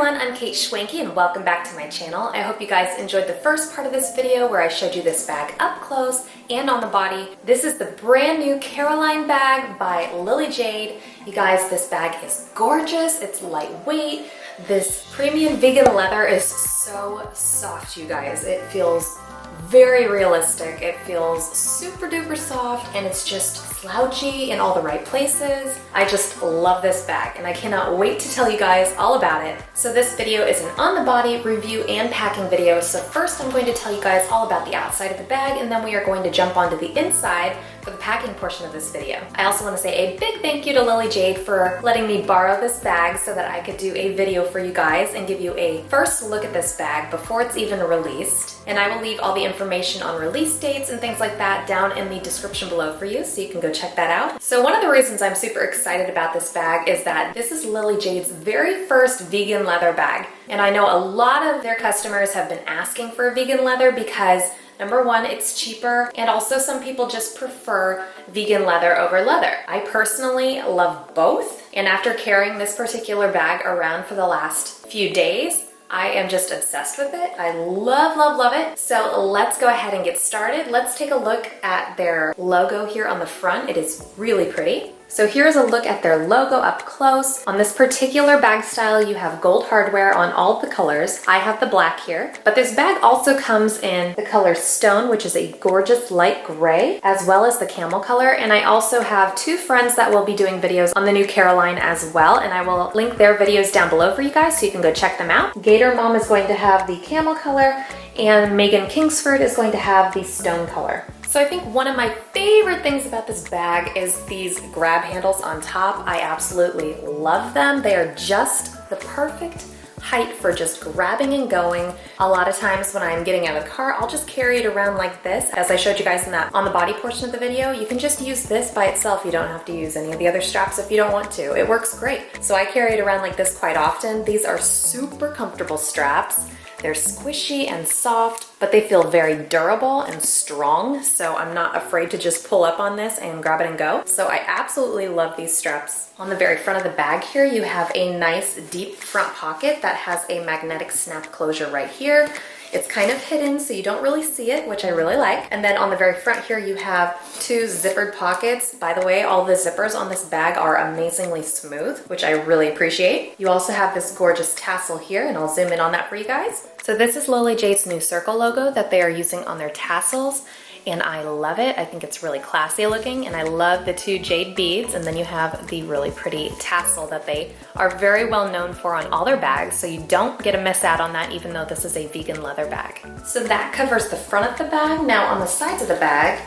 everyone, I'm Kate Schwanke and welcome back to my channel. I hope you guys enjoyed the first part of this video where I showed you this bag up close and on the body. This is the brand new Caroline bag by Lily Jade. You guys, this bag is gorgeous, it's lightweight. This premium vegan leather is so soft, you guys. It feels very realistic. It feels super duper soft and it's just slouchy in all the right places. I just love this bag and I cannot wait to tell you guys all about it. So this video is an on the body review and packing video. So first I'm going to tell you guys all about the outside of the bag and then we are going to jump onto the inside for the packing portion of this video. I also want to say a big thank you to Lily Jade for letting me borrow this bag so that I could do a video for you guys and give you a first look at this bag before it's even released. And I will leave all the information on release dates and things like that down in the description below for you so you can go check that out. So one of the reasons I'm super excited about this bag is that this is Lily Jade's very first vegan leather bag. And I know a lot of their customers have been asking for a vegan leather because number one, it's cheaper, and also some people just prefer vegan leather over leather. I personally love both, and after carrying this particular bag around for the last few days, I am just obsessed with it. I love, love, love it. So let's go ahead and get started. Let's take a look at their logo here on the front. It is really pretty. So here's a look at their logo up close. On this particular bag style, you have gold hardware on all of the colors. I have the black here, but this bag also comes in the color stone, which is a gorgeous light gray, as well as the camel color. And I also have two friends that will be doing videos on the new Caroline as well, and I will link their videos down below for you guys so you can go check them out. Gator Mom is going to have the camel color, and Megan Kingsford is going to have the stone color. So I think one of my favorite things about this bag is these grab handles on top. I absolutely love them. They are just the perfect height for just grabbing and going. A lot of times when I'm getting out of the car, I'll just carry it around like this. As I showed you guys in that on the body portion of the video, you can just use this by itself. You don't have to use any of the other straps if you don't want to. It works great. So I carry it around like this quite often. These are super comfortable straps. They're squishy and soft, but they feel very durable and strong, so I'm not afraid to just pull up on this and grab it and go. So I absolutely love these straps. On the very front of the bag here, you have a nice deep front pocket that has a magnetic snap closure right here. It's kind of hidden, so you don't really see it, which I really like. And then on the very front here, you have two zippered pockets. By the way, all the zippers on this bag are amazingly smooth, which I really appreciate. You also have this gorgeous tassel here, and I'll zoom in on that for you guys. So this is Lily Jade's new circle logo that they are using on their tassels, and I love it. I think it's really classy looking, and I love the two jade beads, and then you have the really pretty tassel that they are very well known for on all their bags, so you don't get a miss out on that even though this is a vegan leather bag. So that covers the front of the bag. Now on the sides of the bag,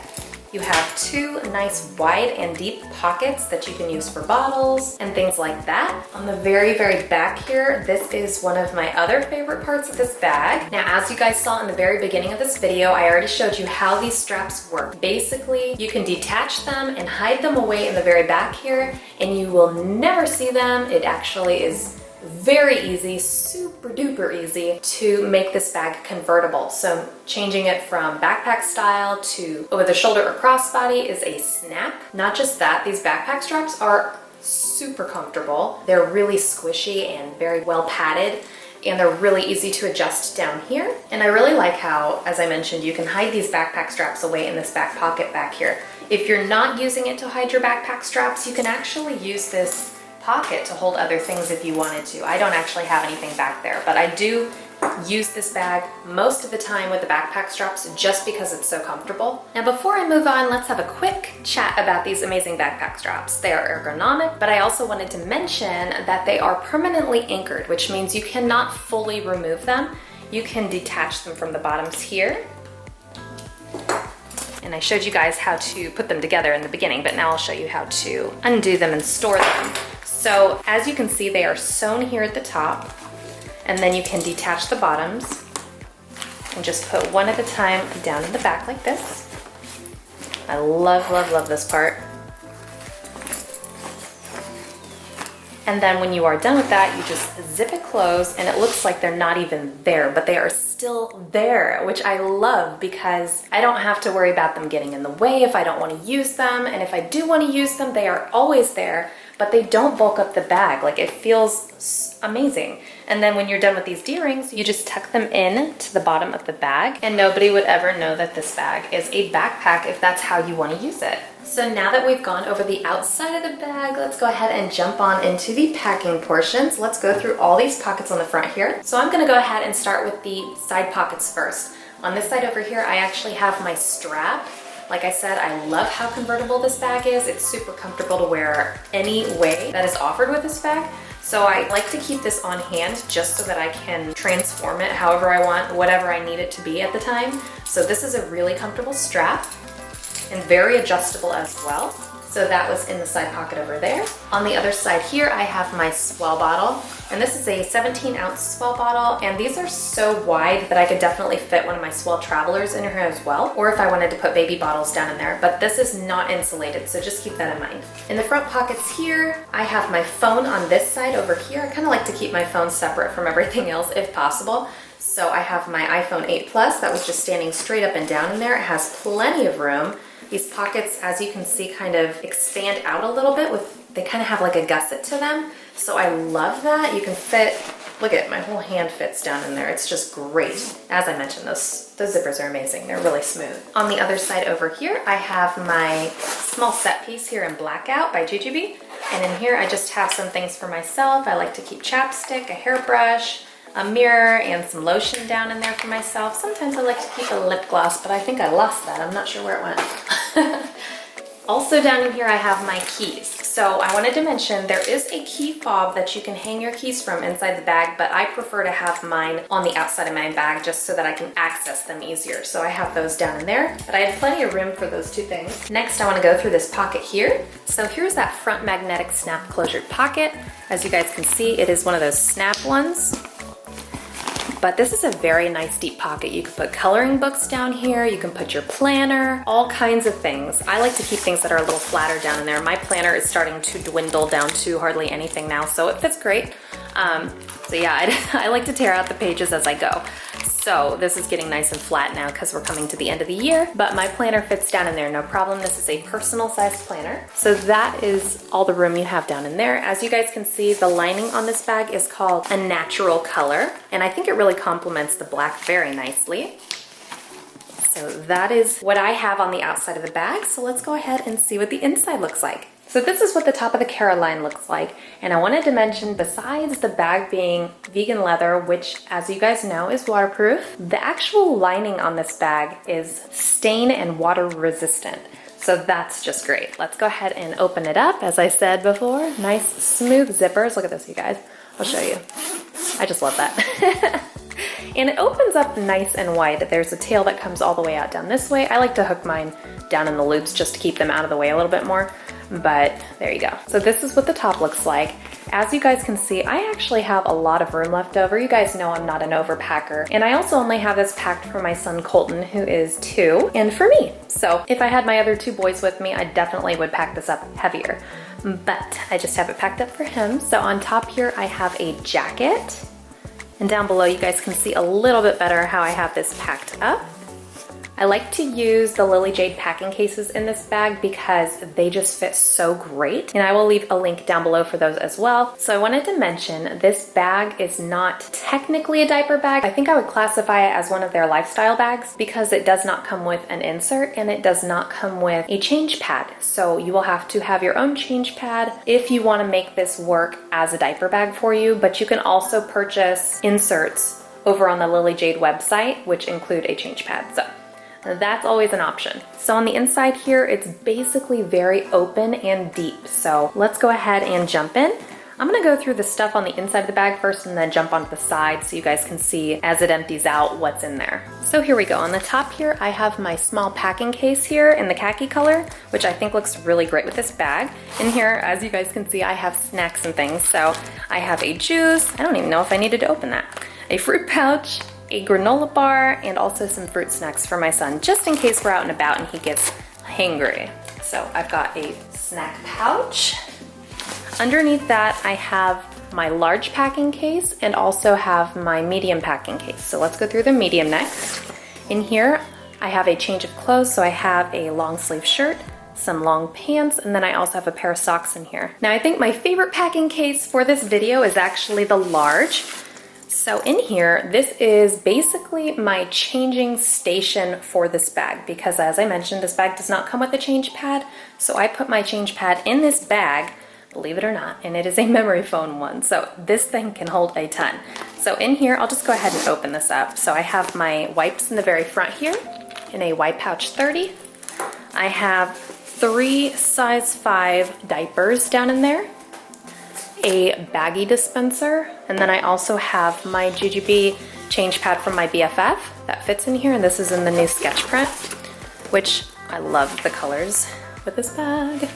you have two nice wide and deep pockets that you can use for bottles and things like that. On the very, very back here, this is one of my other favorite parts of this bag. Now, as you guys saw in the very beginning of this video, I already showed you how these straps work. Basically, you can detach them and hide them away in the very back here, and you will never see them. It actually is very easy, super duper easy to make this bag convertible. So changing it from backpack style to over the shoulder or crossbody is a snap. Not just that, these backpack straps are super comfortable. They're really squishy and very well padded, and they're really easy to adjust down here. And I really like how, as I mentioned, you can hide these backpack straps away in this back pocket back here. If you're not using it to hide your backpack straps, you can actually use this pocket to hold other things if you wanted to. I don't actually have anything back there, but I do use this bag most of the time with the backpack straps just because it's so comfortable. Now before I move on, let's have a quick chat about these amazing backpack straps. They are ergonomic, but I also wanted to mention that they are permanently anchored, which means you cannot fully remove them. You can detach them from the bottoms here. And I showed you guys how to put them together in the beginning, but now I'll show you how to undo them and store them. So as you can see, they are sewn here at the top, and then you can detach the bottoms and just put one at a time down in the back like this. I love, love, love this part. And then when you are done with that, you just zip it closed, and it looks like they're not even there, but they are still there, which I love because I don't have to worry about them getting in the way if I don't want to use them. And if I do want to use them, they are always there, but they don't bulk up the bag. Like, it feels amazing. And then when you're done with these D-rings, you just tuck them in to the bottom of the bag, and nobody would ever know that this bag is a backpack if that's how you want to use it. So now that we've gone over the outside of the bag, let's go ahead and jump on into the packing portions. Let's go through all these pockets on the front here. So I'm gonna go ahead and start with the side pockets first. On this side over here, I actually have my strap. Like I said, I love how convertible this bag is. It's super comfortable to wear any way that is offered with this bag. So I like to keep this on hand just so that I can transform it however I want, whatever I need it to be at the time. So this is a really comfortable strap and very adjustable as well. So that was in the side pocket over there. On the other side here, I have my swell bottle. And this is a 17-ounce swell bottle. And these are so wide that I could definitely fit one of my swell travelers in here as well. Or if I wanted to put baby bottles down in there. But this is not insulated, so just keep that in mind. In the front pockets here, I have my phone on this side over here. I kind of like to keep my phone separate from everything else if possible. So I have my iPhone 8 Plus that was just standing straight up and down in there. It has plenty of room. These pockets, as you can see, kind of expand out a little bit they kind of have like a gusset to them. So I love that. You can fit, look at it, my whole hand fits down in there. It's just great. As I mentioned, those zippers are amazing. They're really smooth. On the other side over here, I have my small set piece here in Blackout by Jujubee. And in here, I just have some things for myself. I like to keep chapstick, a hairbrush, a mirror, and some lotion down in there for myself. Sometimes I like to keep a lip gloss, but I think I lost that. I'm not sure where it went. Also down in here, I have my keys. So I wanted to mention there is a key fob that you can hang your keys from inside the bag, but I prefer to have mine on the outside of my bag just so that I can access them easier. So I have those down in there, but I had plenty of room for those two things. Next, I want to go through this pocket here. So here's that front magnetic snap closured pocket. As you guys can see, it is one of those snap ones. But this is a very nice deep pocket. You can put coloring books down here, you can put your planner, all kinds of things. I like to keep things that are a little flatter down in there. My planner is starting to dwindle down to hardly anything now, so it fits great. So yeah, I like to tear out the pages as I go. So this is getting nice and flat now because we're coming to the end of the year, but my planner fits down in there, no problem. This is a personal sized planner. So that is all the room you have down in there. As you guys can see, the lining on this bag is called a natural color, and I think it really complements the black very nicely. So that is what I have on the outside of the bag. So let's go ahead and see what the inside looks like. So this is what the top of the Caroline looks like. And I wanted to mention, besides the bag being vegan leather, which as you guys know is waterproof, the actual lining on this bag is stain and water resistant. So that's just great. Let's go ahead and open it up. As I said before, nice smooth zippers. Look at this, you guys. I'll show you. I just love that. And it opens up nice and wide. There's a tail that comes all the way out down this way. I like to hook mine down in the loops just to keep them out of the way a little bit more. But there you go. So this is what the top looks like. As you guys can see, I actually have a lot of room left over. You guys know I'm not an overpacker. And I also only have this packed for my son Colton, who is 2, and for me. So if I had my other 2 boys with me, I definitely would pack this up heavier. But I just have it packed up for him. So on top here, I have a jacket. And down below, you guys can see a little bit better how I have this packed up. I like to use the Lily Jade packing cases in this bag because they just fit so great. And I will leave a link down below for those as well. So I wanted to mention this bag is not technically a diaper bag. I think I would classify it as one of their lifestyle bags because it does not come with an insert and it does not come with a change pad. So you will have to have your own change pad if you want to make this work as a diaper bag for you, but you can also purchase inserts over on the Lily Jade website, which include a change pad. So that's always an option. So on the inside here, it's basically very open and deep. So let's go ahead and jump in. I'm gonna go through the stuff on the inside of the bag first and then jump onto the side so you guys can see as it empties out what's in there. So here we go. On the top here, I have my small packing case here in the khaki color, which I think looks really great with this bag. In here, as you guys can see, I have snacks and things. So I have a juice. I don't even know if I needed to open that. A fruit pouch, a granola bar, and also some fruit snacks for my son, just in case we're out and about and he gets hangry. So I've got a snack pouch. Underneath that, I have my large packing case and also have my medium packing case. So let's go through the medium next. In here, I have a change of clothes, so I have a long sleeve shirt, some long pants, and then I also have a pair of socks in here. Now I think my favorite packing case for this video is actually the large. So in here, this is basically my changing station for this bag because as I mentioned, this bag does not come with a change pad. So I put my change pad in this bag, believe it or not, and it is a memory foam one. So this thing can hold a ton. So in here, I'll just go ahead and open this up. So I have my wipes in the very front here in a wipe pouch 30. I have 3 size 5 diapers down in there, a baggie dispenser, and then I also have my JJB change pad from my BFF that fits in here, and this is in the new sketch print, which I love the colors with this bag.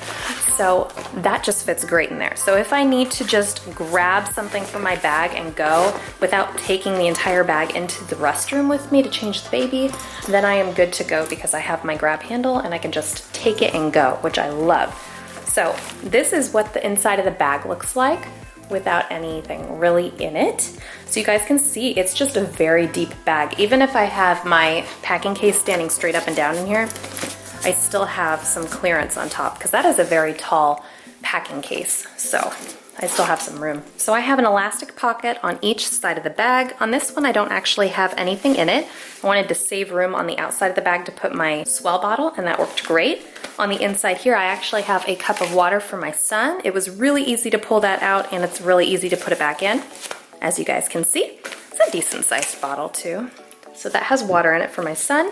So that just fits great in there. So if I need to just grab something from my bag and go without taking the entire bag into the restroom with me to change the baby, then I am good to go because I have my grab handle and I can just take it and go, which I love. So this is what the inside of the bag looks like without anything really in it. So you guys can see it's just a very deep bag. Even if I have my packing case standing straight up and down in here, I still have some clearance on top because that is a very tall packing case. So I still have some room. So I have an elastic pocket on each side of the bag. On this one, I don't actually have anything in it. I wanted to save room on the outside of the bag to put my Swell bottle, and that worked great. On the inside here, I actually have a cup of water for my son. It was really easy to pull that out, and it's really easy to put it back in. As you guys can see, it's a decent sized bottle too. So that has water in it for my son.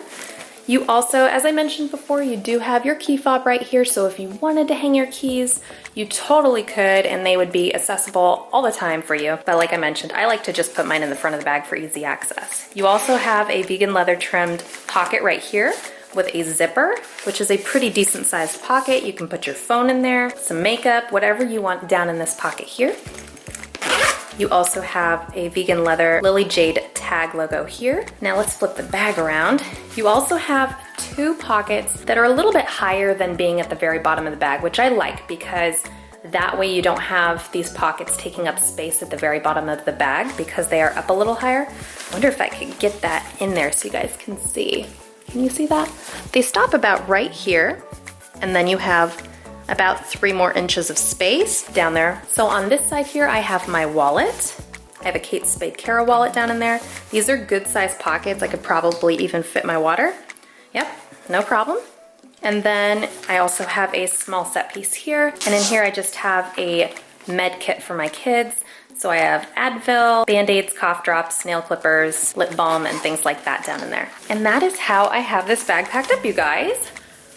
You also, as I mentioned before, you do have your key fob right here, so if you wanted to hang your keys, you totally could, and they would be accessible all the time for you. But like I mentioned, I like to just put mine in the front of the bag for easy access. You also have a vegan leather trimmed pocket right here with a zipper, which is a pretty decent sized pocket. You can put your phone in there, some makeup, whatever you want down in this pocket here. You also have a vegan leather Lily Jade tag logo here. Now let's flip the bag around. You also have 2 pockets that are a little bit higher than being at the very bottom of the bag, which I like because that way you don't have these pockets taking up space at the very bottom of the bag because they are up a little higher. I wonder if I could get that in there so you guys can see. Can you see that? They stop about right here, and then you have about 3 more inches of space down there. So on this side here, I have my wallet. I have a Kate Spade Cara wallet down in there. These are good sized pockets. I could probably even fit my water. Yep, no problem. And then I also have a small set piece here. And in here, I just have a med kit for my kids. So I have Advil, Band-Aids, cough drops, nail clippers, lip balm, and things like that down in there. And that is how I have this bag packed up, you guys.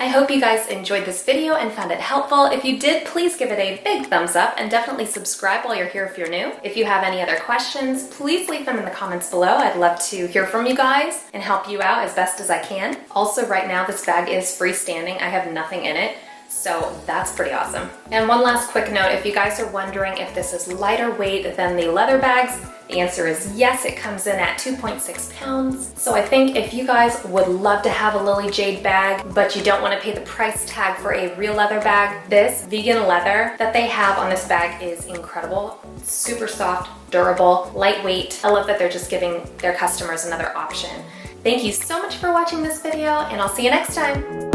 I hope you guys enjoyed this video and found it helpful. If you did, please give it a big thumbs up and definitely subscribe while you're here if you're new. If you have any other questions, please leave them in the comments below. I'd love to hear from you guys and help you out as best as I can. Also, right now, this bag is freestanding. I have nothing in it. So that's pretty awesome. And one last quick note, if you guys are wondering if this is lighter weight than the leather bags, the answer is yes, it comes in at 2.6 pounds. So I think if you guys would love to have a Lily Jade bag, but you don't want to pay the price tag for a real leather bag, this vegan leather that they have on this bag is incredible. Super soft, durable, lightweight. I love that they're just giving their customers another option. Thank you so much for watching this video, and I'll see you next time.